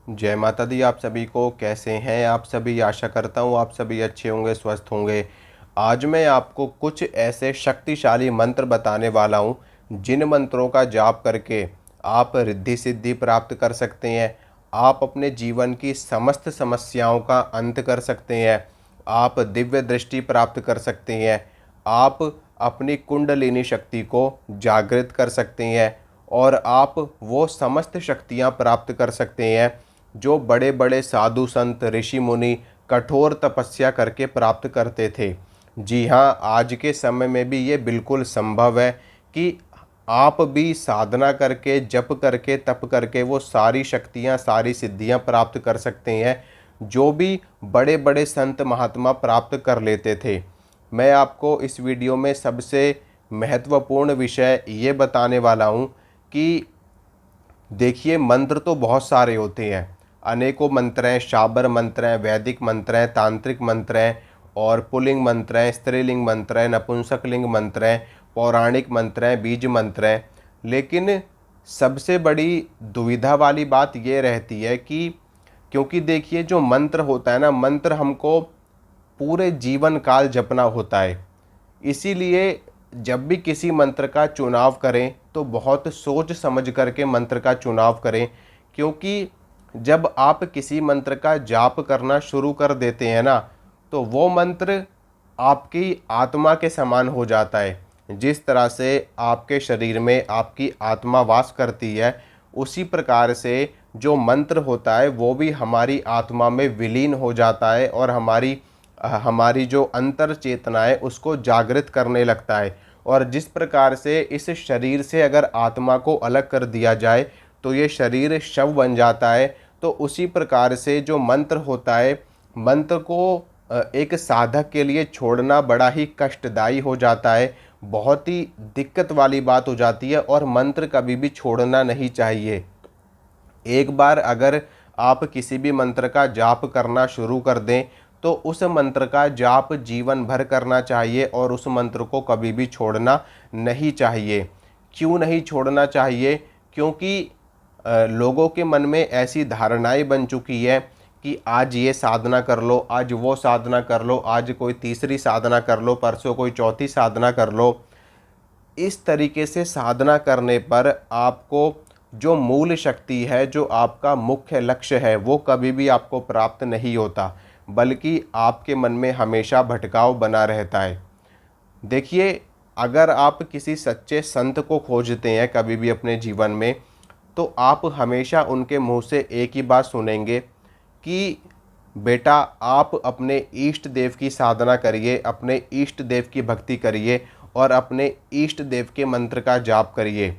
जय माता दी। आप सभी को कैसे हैं आप सभी। आशा करता हूँ आप सभी अच्छे होंगे, स्वस्थ होंगे। आज मैं आपको कुछ ऐसे शक्तिशाली मंत्र बताने वाला हूँ जिन मंत्रों का जाप करके आप रिद्धि सिद्धि प्राप्त कर सकते हैं। आप अपने जीवन की समस्त समस्याओं का अंत कर सकते हैं। आप दिव्य दृष्टि प्राप्त कर सकते हैं। आप अपनी कुंडलिनी शक्ति को जागृत कर सकते हैं और आप वो समस्त शक्तियाँ प्राप्त कर सकते हैं जो बड़े बड़े साधु संत ऋषि मुनि कठोर तपस्या करके प्राप्त करते थे। जी हाँ, आज के समय में भी ये बिल्कुल संभव है कि आप भी साधना करके, जप करके, तप करके वो सारी शक्तियाँ, सारी सिद्धियाँ प्राप्त कर सकते हैं जो भी बड़े बड़े संत महात्मा प्राप्त कर लेते थे। मैं आपको इस वीडियो में सबसे महत्वपूर्ण विषय ये बताने वाला हूँ कि देखिए, मंत्र तो बहुत सारे होते हैं। अनेकों मंत्र हैं, शाबर मंत्र हैं, वैदिक मंत्र हैं, तांत्रिक मंत्र हैं और पुल्लिंग मंत्र हैं, स्त्रीलिंग मंत्र हैं, नपुंसकलिंग मंत्र हैं, पौराणिक मंत्र हैं, बीज मंत्र हैं। लेकिन सबसे बड़ी दुविधा वाली बात ये रहती है कि क्योंकि देखिए, जो मंत्र होता है ना, मंत्र हमको पूरे जीवन काल जपना होता है। इसीलिए जब भी किसी मंत्र का चुनाव करें तो बहुत सोच समझ करके मंत्र का चुनाव करें, क्योंकि जब आप किसी मंत्र का जाप करना शुरू कर देते हैं ना, तो वो मंत्र आपकी आत्मा के समान हो जाता है। जिस तरह से आपके शरीर में आपकी आत्मा वास करती है, उसी प्रकार से जो मंत्र होता है वो भी हमारी आत्मा में विलीन हो जाता है और हमारी जो अंतर चेतना है उसको जागृत करने लगता है। और जिस प्रकार से इस शरीर से अगर आत्मा को अलग कर दिया जाए तो ये शरीर शव बन जाता है, तो उसी प्रकार से जो मंत्र होता है, मंत्र को एक साधक के लिए छोड़ना बड़ा ही कष्टदायी हो जाता है, बहुत ही दिक्कत वाली बात हो जाती है और मंत्र कभी भी छोड़ना नहीं चाहिए। एक बार अगर आप किसी भी मंत्र का जाप करना शुरू कर दें तो उस मंत्र का जाप जीवन भर करना चाहिए और उस मंत्र को कभी भी छोड़ना नहीं चाहिए। क्यों नहीं छोड़ना चाहिए? क्योंकि लोगों के मन में ऐसी धारणाएं बन चुकी है कि आज ये साधना कर लो, आज वो साधना कर लो, आज कोई तीसरी साधना कर लो, परसों कोई चौथी साधना कर लो। इस तरीके से साधना करने पर आपको जो मूल शक्ति है, जो आपका मुख्य लक्ष्य है, वो कभी भी आपको प्राप्त नहीं होता, बल्कि आपके मन में हमेशा भटकाव बना रहता है। देखिए, अगर आप किसी सच्चे संत को खोजते हैं कभी भी अपने जीवन में, तो आप हमेशा उनके मुंह से एक ही बात सुनेंगे कि बेटा, आप अपने इष्ट देव की साधना करिए, अपने इष्ट देव की भक्ति करिए और अपने इष्ट देव के मंत्र का जाप करिए।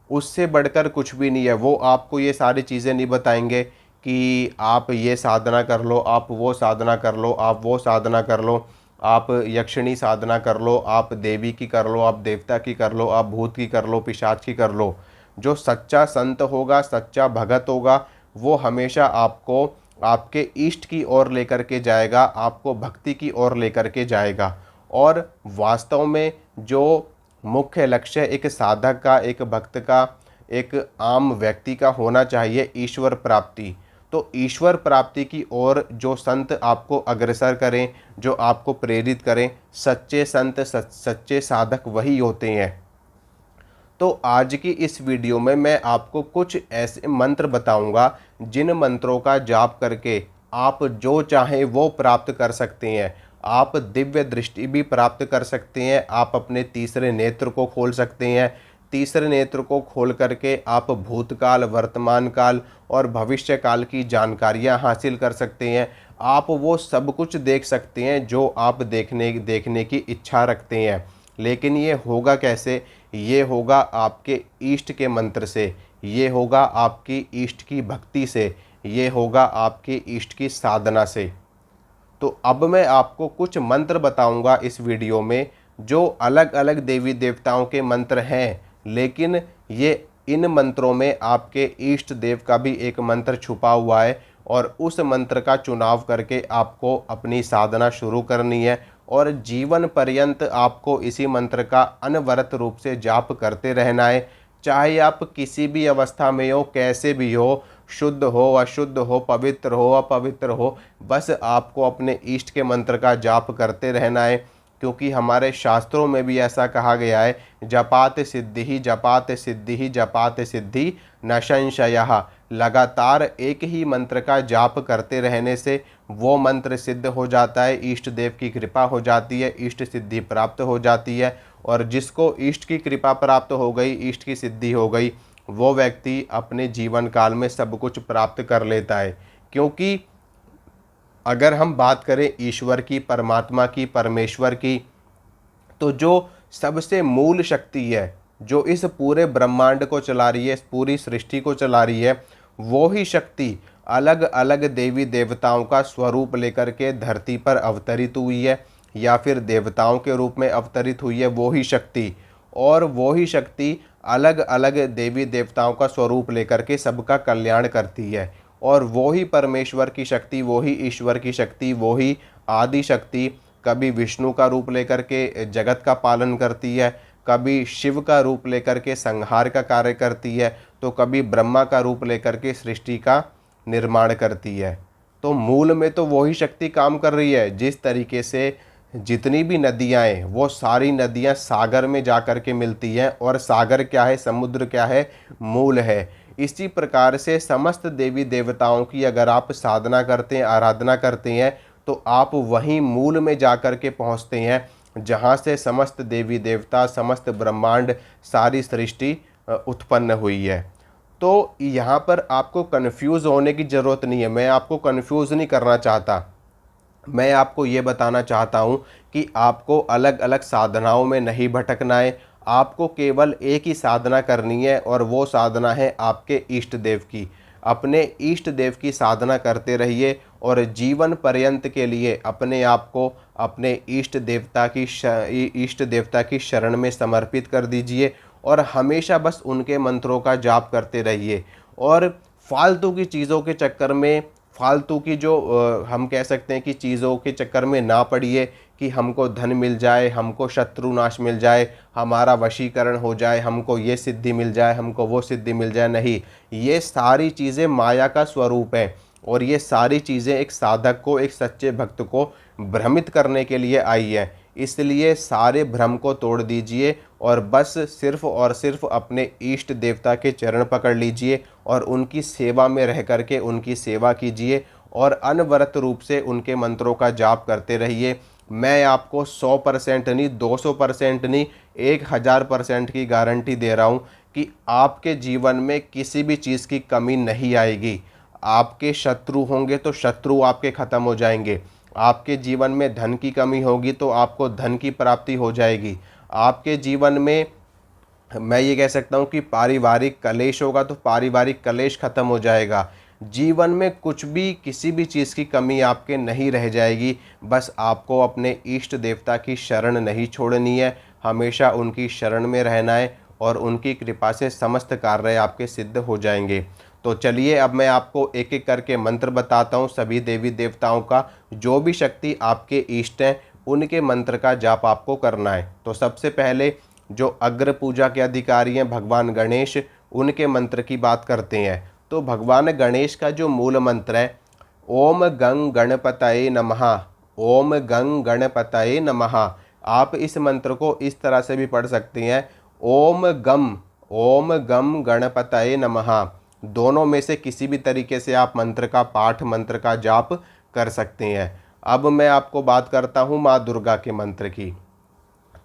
उससे बढ़कर कुछ भी नहीं है। वो आपको ये सारी चीज़ें नहीं बताएंगे कि आप ये साधना कर लो, आप वो साधना कर लो, आप वो साधना कर लो, आप यक्षिणी साधना कर लो, आप देवी की कर लो, आप देवता की कर लो, आप भूत की कर लो, पिशाच की कर लो। जो सच्चा संत होगा, सच्चा भगत होगा, वो हमेशा आपको आपके इष्ट की ओर लेकर के जाएगा, आपको भक्ति की ओर लेकर के जाएगा। और वास्तव में जो मुख्य लक्ष्य एक साधक का, एक भक्त का, एक आम व्यक्ति का होना चाहिए, ईश्वर प्राप्ति। तो ईश्वर प्राप्ति की ओर जो संत आपको अग्रसर करें, जो आपको प्रेरित करें, सच्चे संत, सच्चे साधक वही होते हैं। तो आज की इस वीडियो में मैं आपको कुछ ऐसे मंत्र बताऊंगा जिन मंत्रों का जाप करके आप जो चाहें वो प्राप्त कर सकते हैं। आप दिव्य दृष्टि भी प्राप्त कर सकते हैं, आप अपने तीसरे नेत्र को खोल सकते हैं। तीसरे नेत्र को खोल करके आप भूतकाल, वर्तमान काल और भविष्य काल की जानकारियां हासिल कर सकते हैं। आप वो सब कुछ देख सकते हैं जो आप देखने की इच्छा रखते हैं। लेकिन ये होगा कैसे? ये होगा आपके इष्ट के मंत्र से, ये होगा आपकी इष्ट की भक्ति से, ये होगा आपके इष्ट की साधना से। तो अब मैं आपको कुछ मंत्र बताऊंगा इस वीडियो में, जो अलग अलग देवी देवताओं के मंत्र हैं, लेकिन ये इन मंत्रों में आपके इष्ट देव का भी एक मंत्र छुपा हुआ है और उस मंत्र का चुनाव करके आपको अपनी साधना शुरू करनी है और जीवन पर्यंत आपको इसी मंत्र का अनवरत रूप से जाप करते रहना है। चाहे आप किसी भी अवस्था में हो, कैसे भी हो, शुद्ध हो अशुद्ध हो, पवित्र हो अपवित्र हो, बस आपको अपने इष्ट के मंत्र का जाप करते रहना है। क्योंकि हमारे शास्त्रों में भी ऐसा कहा गया है, जपात सिद्धि जपात सिद्धि जपात सिद्धि न संशयः। लगातार एक ही मंत्र का जाप करते रहने से वो मंत्र सिद्ध हो जाता है, इष्ट देव की कृपा हो जाती है, इष्ट सिद्धि प्राप्त हो जाती है। और जिसको इष्ट की कृपा प्राप्त हो गई, इष्ट की सिद्धि हो गई, वो व्यक्ति अपने जीवन काल में सब कुछ प्राप्त कर लेता है। क्योंकि अगर हम बात करें ईश्वर की, परमात्मा की, परमेश्वर की, तो जो सबसे मूल शक्ति है, जो इस पूरे ब्रह्मांड को चला रही है, इस पूरी सृष्टि को चला रही है, वो ही शक्ति अलग अलग देवी देवताओं का स्वरूप लेकर के धरती पर अवतरित हुई है, या फिर देवताओं के रूप में अवतरित हुई है वो ही शक्ति। और वो ही शक्ति अलग अलग देवी देवताओं का स्वरूप लेकर के सबका कल्याण करती है। और वो ही परमेश्वर की शक्ति, वो ही ईश्वर की शक्ति, वो ही आदि शक्ति कभी विष्णु का रूप लेकर के जगत का पालन करती है, कभी शिव का रूप लेकर के संहार का कार्य करती है, तो कभी ब्रह्मा का रूप लेकर के सृष्टि का निर्माण करती है। तो मूल में तो वही शक्ति काम कर रही है। जिस तरीके से जितनी भी नदियाँ हैं, वो सारी नदियाँ सागर में जा कर के मिलती हैं, और सागर क्या है, समुद्र क्या है, मूल है। इसी प्रकार से समस्त देवी देवताओं की अगर आप साधना करते हैं, आराधना करते हैं, तो आप वहीं मूल में जा कर के पहुँचते हैं, जहाँ से समस्त देवी देवता, समस्त ब्रह्मांड, सारी सृष्टि उत्पन्न हुई है। तो यहाँ पर आपको कन्फ्यूज़ होने की ज़रूरत नहीं है, मैं आपको कन्फ्यूज़ नहीं करना चाहता। मैं आपको ये बताना चाहता हूँ कि आपको अलग अलग साधनाओं में नहीं भटकना है, आपको केवल एक ही साधना करनी है, और वो साधना है आपके इष्ट देव की। अपने इष्ट देव की साधना करते रहिए, और जीवन पर्यंत के लिए अपने आप को अपने इष्ट देवता की शरण में समर्पित कर दीजिए, और हमेशा बस उनके मंत्रों का जाप करते रहिए। और फालतू की चीज़ों के चक्कर में, फालतू की जो हम कह सकते हैं कि चीज़ों के चक्कर में ना पड़िए, कि हमको धन मिल जाए, हमको शत्रुनाश मिल जाए, हमारा वशीकरण हो जाए, हमको ये सिद्धि मिल जाए, हमको वो सिद्धि मिल जाए। नहीं, ये सारी चीज़ें माया का स्वरूप है, और ये सारी चीज़ें एक साधक को, एक सच्चे भक्त को भ्रमित करने के लिए आई है। इसलिए सारे भ्रम को तोड़ दीजिए, और बस सिर्फ और सिर्फ अपने इष्ट देवता के चरण पकड़ लीजिए, और उनकी सेवा में रह करके उनकी सेवा कीजिए, और अनवरत रूप से उनके मंत्रों का जाप करते रहिए। मैं आपको 100% नहीं, 200% नहीं, 1000% की गारंटी दे रहा हूँ कि आपके जीवन में किसी भी चीज़ की कमी नहीं आएगी। आपके शत्रु होंगे तो शत्रु आपके ख़त्म हो जाएंगे, आपके जीवन में धन की कमी होगी तो आपको धन की प्राप्ति हो जाएगी, आपके जीवन में मैं ये कह सकता हूँ कि पारिवारिक कलेश होगा तो पारिवारिक कलेश खत्म हो जाएगा। जीवन में कुछ भी, किसी भी चीज़ की कमी आपके नहीं रह जाएगी। बस आपको अपने इष्ट देवता की शरण नहीं छोड़नी है, हमेशा उनकी शरण में रहना है, और उनकी कृपा से समस्त कार्य आपके सिद्ध हो जाएंगे। तो चलिए अब मैं आपको एक एक करके मंत्र बताता हूँ सभी देवी देवताओं का। जो भी शक्ति आपके इष्ट हैं, उनके मंत्र का जाप आपको करना है। तो सबसे पहले जो अग्र पूजा के अधिकारी हैं भगवान गणेश, उनके मंत्र की बात करते हैं। तो भगवान गणेश का जो मूल मंत्र है, ओम गं गणपतये नमः, ओम गं गणपतये नमः। आप इस मंत्र को इस तरह से भी पढ़ सकते हैं, ओम गम गणपतये नमः। दोनों में से किसी भी तरीके से आप मंत्र का पाठ, मंत्र का जाप कर सकते हैं। अब मैं आपको बात करता हूँ माँ दुर्गा के मंत्र की।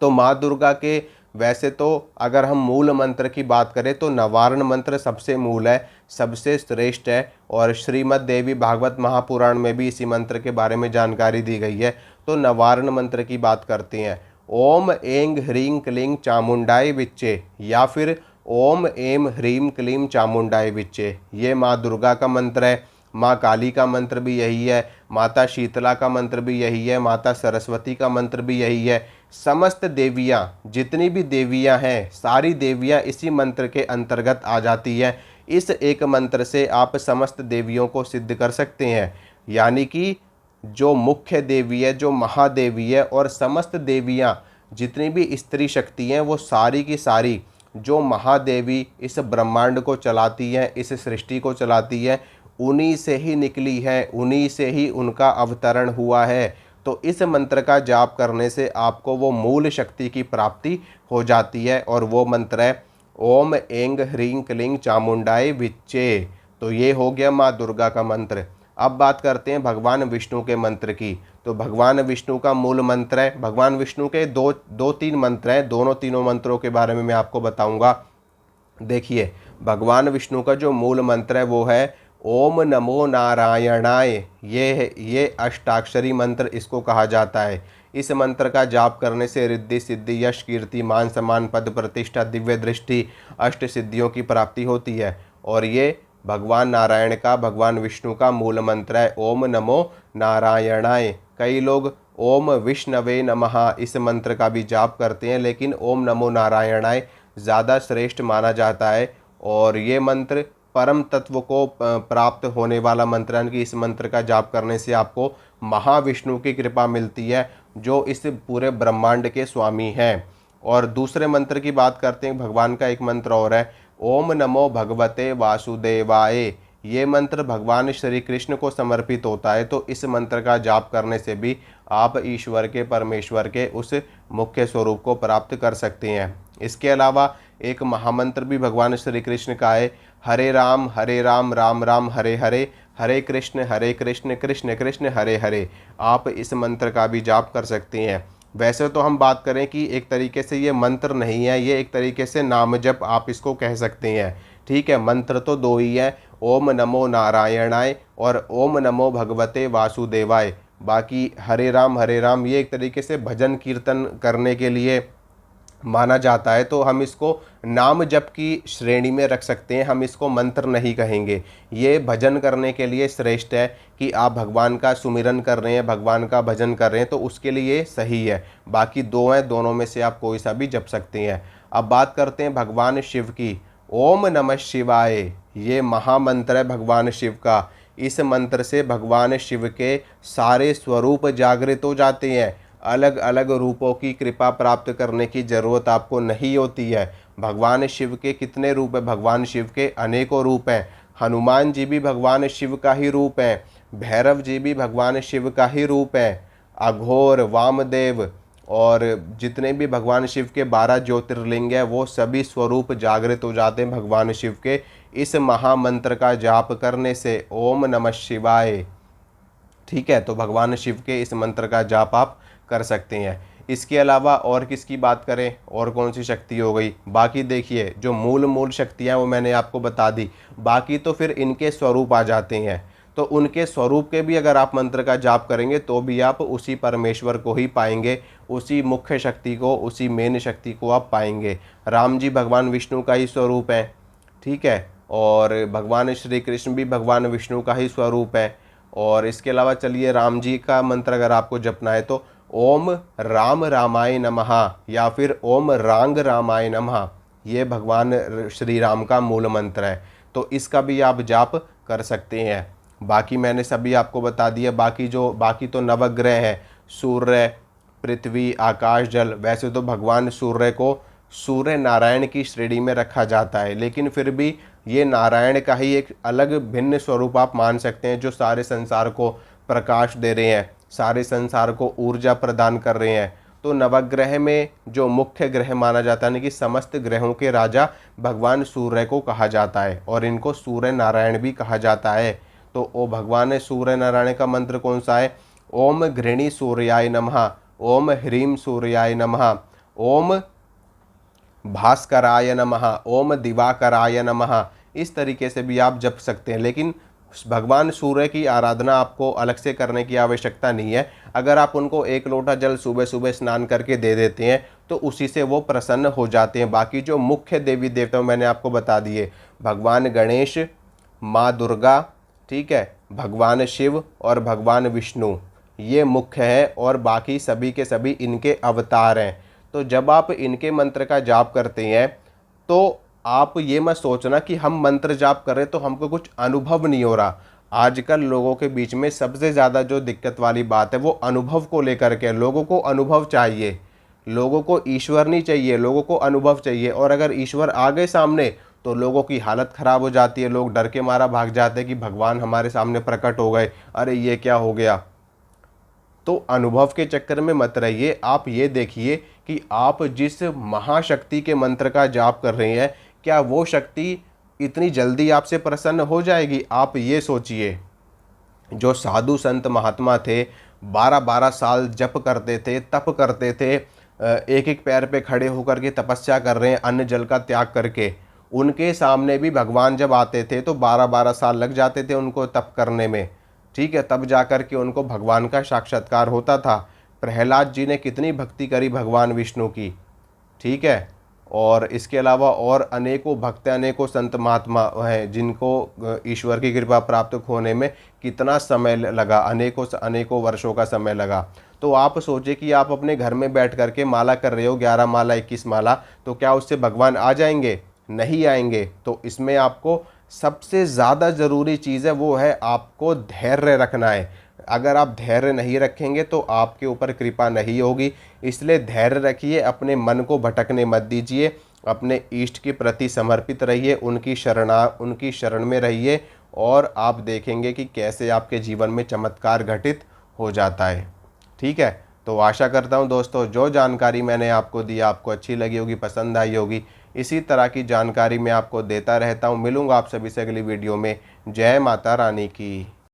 तो माँ दुर्गा के वैसे तो अगर हम मूल मंत्र की बात करें तो नवारण मंत्र सबसे मूल है, सबसे श्रेष्ठ है, और श्रीमद् देवी भागवत महापुराण में भी इसी मंत्र के बारे में जानकारी दी गई है। तो नवारण मंत्र की बात करते हैं, ओम ऐं ह्रीं क्लीं चामुंडाय विच्चे, या फिर ओम ऐं ह्रीं क्लीं चामुंडाय विच्चे। ये माँ दुर्गा का मंत्र है। माँ काली का मंत्र भी यही है, माता शीतला का मंत्र भी यही है, माता सरस्वती का मंत्र भी यही है। समस्त देवियाँ, जितनी भी देवियाँ हैं, सारी देवियाँ इसी मंत्र के अंतर्गत आ जाती हैं। इस एक मंत्र से आप समस्त देवियों को सिद्ध कर सकते हैं। यानी कि जो मुख्य देवी है, जो महादेवी है, और समस्त देवियाँ जितनी भी स्त्री शक्ति हैं, वो सारी की सारी जो महादेवी इस ब्रह्मांड को चलाती हैं, इस सृष्टि को चलाती हैं, उन्हीं से ही निकली है, उन्हीं से ही उनका अवतरण हुआ है। तो इस मंत्र का जाप करने से आपको वो मूल शक्ति की प्राप्ति हो जाती है, और वो मंत्र है ओम ऐंग ह्रीं क्लीं चामुंडाय विच्चे। तो ये हो गया माँ दुर्गा का मंत्र। अब बात करते हैं भगवान विष्णु के मंत्र की। तो भगवान विष्णु का मूल मंत्र है, भगवान विष्णु के दो तीन मंत्र हैं, तीनों मंत्रों के बारे में मैं आपको बताऊंगा। देखिए, भगवान विष्णु का जो मूल मंत्र है वो है ओम नमो नारायणाय। ये अष्टाक्षरी मंत्र इसको कहा जाता है। इस मंत्र का जाप करने से रिद्धि सिद्धि यश कीर्ति मान सम्मान पद प्रतिष्ठा दिव्य दृष्टि अष्ट सिद्धियों की प्राप्ति होती है। और ये भगवान नारायण का, भगवान विष्णु का मूल मंत्र है ओम नमो नारायणाय। कई लोग ओम विष्णवे नमः इस मंत्र का भी जाप करते हैं, लेकिन ओम नमो नारायणाय ज़्यादा श्रेष्ठ माना जाता है। और ये मंत्र परम तत्व को प्राप्त होने वाला मंत्र है, कि इस मंत्र का जाप करने से आपको महाविष्णु की कृपा मिलती है, जो इस पूरे ब्रह्मांड के स्वामी हैं। और दूसरे मंत्र की बात करते हैं, भगवान का एक मंत्र और है ओम नमो भगवते वासुदेवाय। ये मंत्र भगवान श्री कृष्ण को समर्पित होता है। तो इस मंत्र का जाप करने से भी आप ईश्वर के, परमेश्वर के उस मुख्य स्वरूप को प्राप्त कर सकते हैं। इसके अलावा एक महामंत्र भी भगवान श्री कृष्ण का है हरे राम राम राम हरे हरे, हरे कृष्ण कृष्ण कृष्ण हरे हरे। आप इस मंत्र का भी जाप कर सकते हैं। वैसे तो हम बात करें कि एक तरीके से ये मंत्र नहीं है, ये एक तरीके से नाम जप आप इसको कह सकते हैं। ठीक है, मंत्र तो दो ही है, ओम नमो नारायणाय और ओम नमो भगवते वासुदेवाय। बाकी हरे राम ये एक तरीके से भजन कीर्तन करने के लिए माना जाता है। तो हम इसको नाम जप की श्रेणी में रख सकते हैं, हम इसको मंत्र नहीं कहेंगे। ये भजन करने के लिए श्रेष्ठ है कि आप भगवान का सुमिरन कर रहे हैं, भगवान का भजन कर रहे हैं, तो उसके लिए सही है। बाकी दो हैं, दोनों में से आप कोई सा भी जप सकते हैं। अब बात करते हैं भगवान शिव की। ओम नमः शिवाय ये महामंत्र है भगवान शिव का। इस मंत्र से भगवान शिव के सारे स्वरूप जागृत हो जाते हैं। अलग अलग रूपों की कृपा प्राप्त करने की जरूरत आपको नहीं होती है। भगवान शिव के कितने रूप है? भगवान शिव के अनेकों रूप हैं। हनुमान जी भी भगवान शिव का ही रूप हैं, भैरव जी भी भगवान शिव का ही रूप हैं, अघोर, वामदेव और जितने भी भगवान शिव के 12 ज्योतिर्लिंग है वो सभी स्वरूप जागृत हो जाते हैं भगवान शिव के इस महामंत्र का जाप करने से। ओम नमः शिवाय। ठीक है, तो भगवान शिव के इस मंत्र का जाप आप कर सकते हैं। इसके अलावा और किसकी बात करें, और कौन सी शक्ति हो गई? बाकी देखिए, जो मूल शक्तियाँ वो मैंने आपको बता दी। बाकी तो फिर इनके स्वरूप आ जाते हैं। तो उनके स्वरूप के भी अगर आप मंत्र का जाप करेंगे तो भी आप उसी परमेश्वर को ही पाएंगे, उसी मुख्य शक्ति को, उसी मेन शक्ति को आप पाएंगे। राम जी भगवान विष्णु का ही स्वरूप है। ठीक है, और भगवान श्री कृष्ण भी भगवान विष्णु का ही स्वरूप है। और इसके अलावा चलिए, राम जी का मंत्र अगर आपको जपना है तो ओम राम रामाय नमः या फिर ओम रांग रामाय नमः, ये भगवान श्री राम का मूल मंत्र है। तो इसका भी आप जाप कर सकते हैं। बाकी मैंने सभी आपको बता दिया। बाकी तो नवग्रह हैं, सूर्य, पृथ्वी, आकाश, जल। वैसे तो भगवान सूर्य को सूर्य नारायण की श्रेणी में रखा जाता है, लेकिन फिर भी ये नारायण का ही एक अलग भिन्न स्वरूप आप मान सकते हैं, जो सारे संसार को प्रकाश दे रहे हैं, सारे संसार को ऊर्जा प्रदान कर रहे हैं। तो नवग्रह में जो मुख्य ग्रह माना जाता है, कि समस्त ग्रहों के राजा भगवान सूर्य को कहा जाता है, और इनको सूर्य नारायण भी कहा जाता है। तो वो भगवान सूर्य नारायण का मंत्र कौन सा है? ओम घृणी सूर्याय नमः, ओम ह्रीं सूर्याय नमः, ओम भास्कराय नमः, ओम दिवाकराय नमः। इस तरीके से भी आप जप सकते हैं, लेकिन भगवान सूर्य की आराधना आपको अलग से करने की आवश्यकता नहीं है। अगर आप उनको एक लोटा जल सुबह सुबह स्नान करके दे देते हैं तो उसी से वो प्रसन्न हो जाते हैं। बाकी जो मुख्य देवी देवता मैंने आपको बता दिए, भगवान गणेश, माँ दुर्गा, ठीक है, भगवान शिव और भगवान विष्णु, ये मुख्य हैं, और बाकी सभी के सभी इनके अवतार हैं। तो जब आप इनके मंत्र का जाप करते हैं तो आप ये मत सोचना कि हम मंत्र जाप कर रहे तो हमको कुछ अनुभव नहीं हो रहा। आजकल लोगों के बीच में सबसे ज़्यादा जो दिक्कत वाली बात है वो अनुभव को लेकर के। लोगों को अनुभव चाहिए, लोगों को ईश्वर नहीं चाहिए, लोगों को अनुभव चाहिए। और अगर ईश्वर आ गए सामने तो लोगों की हालत ख़राब हो जाती है, लोग डर के मारा भाग जाते हैं कि भगवान हमारे सामने प्रकट हो गए, अरे ये क्या हो गया। तो अनुभव के चक्कर में मत रहिए। आप ये देखिए कि आप जिस महाशक्ति के मंत्र का जाप कर रहे हैं, क्या वो शक्ति इतनी जल्दी आपसे प्रसन्न हो जाएगी? आप ये सोचिए, जो साधु संत महात्मा थे, 12-12 साल जप करते थे, तप करते थे, एक एक पैर पे खड़े होकर के तपस्या कर रहे हैं, अन्न जल का त्याग करके। उनके सामने भी भगवान जब आते थे तो 12-12 साल लग जाते थे उनको तप करने में, ठीक है, तब जा कर के उनको भगवान का साक्षात्कार होता था। प्रहलाद जी ने कितनी भक्ति करी भगवान विष्णु की, ठीक है। और इसके अलावा और अनेकों भक्त, अनेकों संत महात्मा हैं जिनको ईश्वर की कृपा प्राप्त होने में कितना समय लगा, अनेकों अनेकों वर्षों का समय लगा। तो आप सोचिए कि आप अपने घर में बैठ करके माला कर रहे हो, 11 माला 21 माला, तो क्या उससे भगवान आ जाएंगे? नहीं आएंगे। तो इसमें आपको सबसे ज़्यादा ज़रूरी चीज़ है वो है आपको धैर्य रखना है। अगर आप धैर्य नहीं रखेंगे तो आपके ऊपर कृपा नहीं होगी। इसलिए धैर्य रखिए, अपने मन को भटकने मत दीजिए, अपने इष्ट के प्रति समर्पित रहिए, उनकी शरण में रहिए, और आप देखेंगे कि कैसे आपके जीवन में चमत्कार घटित हो जाता है। ठीक है, तो आशा करता हूँ दोस्तों जो जानकारी मैंने आपको दी आपको अच्छी लगी होगी, पसंद आई होगी। इसी तरह की जानकारी मैं आपको देता रहता हूँ। मिलूँगा आप सभी से अगली वीडियो में। जय माता रानी की।